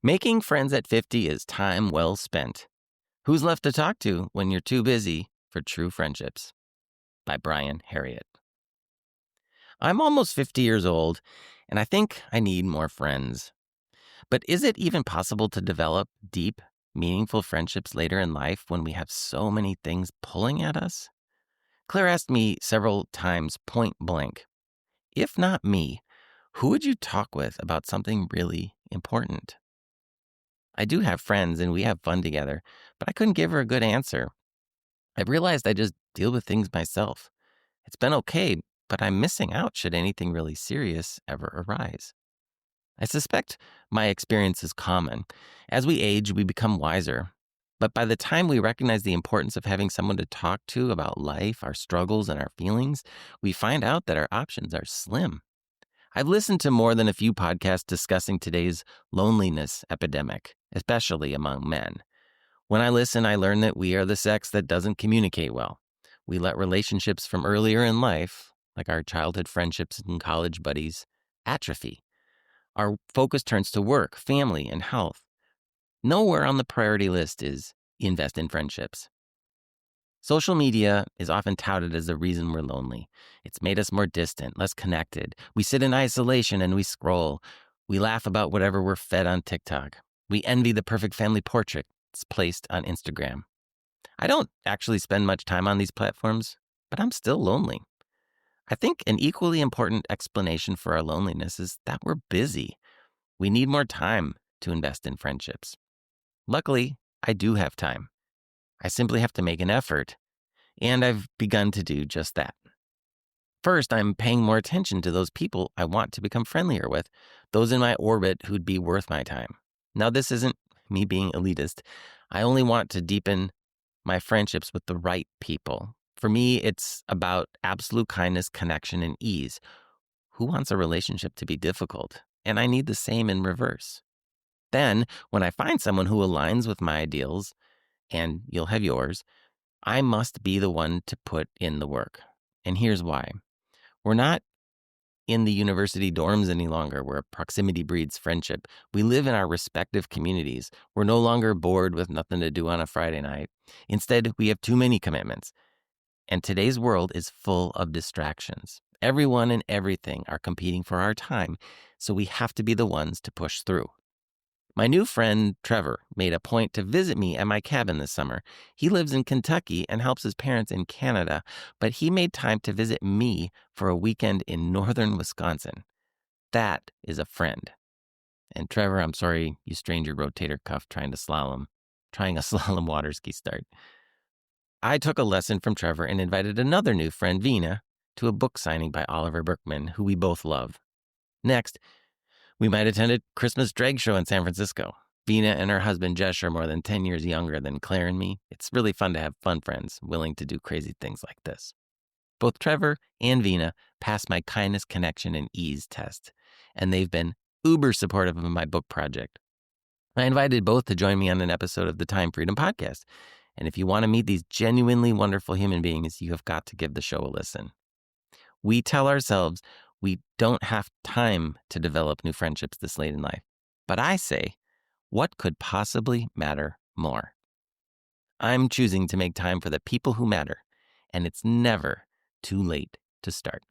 Making friends at 50 is time well spent. Who's left to talk to when you're too busy for true friendships? By Brian Harriet. I'm almost 50 years old, and I think I need more friends. But is it even possible to develop deep, meaningful friendships later in life when we have so many things pulling at us? Claire asked me several times point blank, if not me, who would you talk with about something really important? I do have friends and we have fun together, but I couldn't give her a good answer. I realized I just deal with things myself. It's been okay, but I'm missing out should anything really serious ever arise. I suspect my experience is common. As we age, we become wiser. But by the time we recognize the importance of having someone to talk to about life, our struggles, and our feelings, we find out that our options are slim. I've listened to more than a few podcasts discussing today's loneliness epidemic, especially among men. When I listen, I learn that we are the sex that doesn't communicate well. We let relationships from earlier in life, like our childhood friendships and college buddies, atrophy. Our focus turns to work, family, and health. Nowhere on the priority list is invest in friendships. Social media is often touted as the reason we're lonely. It's made us more distant, less connected. We sit in isolation and we scroll. We laugh about whatever we're fed on TikTok. We envy the perfect family portraits placed on Instagram. I don't actually spend much time on these platforms, but I'm still lonely. I think an equally important explanation for our loneliness is that we're busy. We need more time to invest in friendships. Luckily, I do have time. I simply have to make an effort, and I've begun to do just that. First, I'm paying more attention to those people I want to become friendlier with, those in my orbit who'd be worth my time. Now, this isn't me being elitist. I only want to deepen my friendships with the right people. For me, it's about absolute kindness, connection, and ease. Who wants a relationship to be difficult? And I need the same in reverse. Then, when I find someone who aligns with my ideals, and you'll have yours, I must be the one to put in the work. And here's why. We're not in the university dorms any longer where proximity breeds friendship. We live in our respective communities. We're no longer bored with nothing to do on a Friday night. Instead, we have too many commitments. And today's world is full of distractions. Everyone and everything are competing for our time, so we have to be the ones to push through. My new friend, Trevor, made a point to visit me at my cabin this summer. He lives in Kentucky and helps his parents in Canada, but he made time to visit me for a weekend in northern Wisconsin. That is a friend. And Trevor, I'm sorry you strained your rotator cuff trying a slalom water ski start. I took a lesson from Trevor and invited another new friend, Vina, to a book signing by Oliver Burkeman, who we both love. Next, we might attend a Christmas drag show in San Francisco. Vina and her husband Jesh are more than 10 years younger than Claire and me. It's really fun to have fun friends willing to do crazy things like this. Both Trevor and Vina passed my kindness, connection, and ease test, and they've been uber supportive of my book project. I invited both to join me on an episode of the Time Freedom Podcast. And if you want to meet these genuinely wonderful human beings, you have got to give the show a listen. We tell ourselves we don't have time to develop new friendships this late in life. But I say, what could possibly matter more? I'm choosing to make time for the people who matter, and it's never too late to start.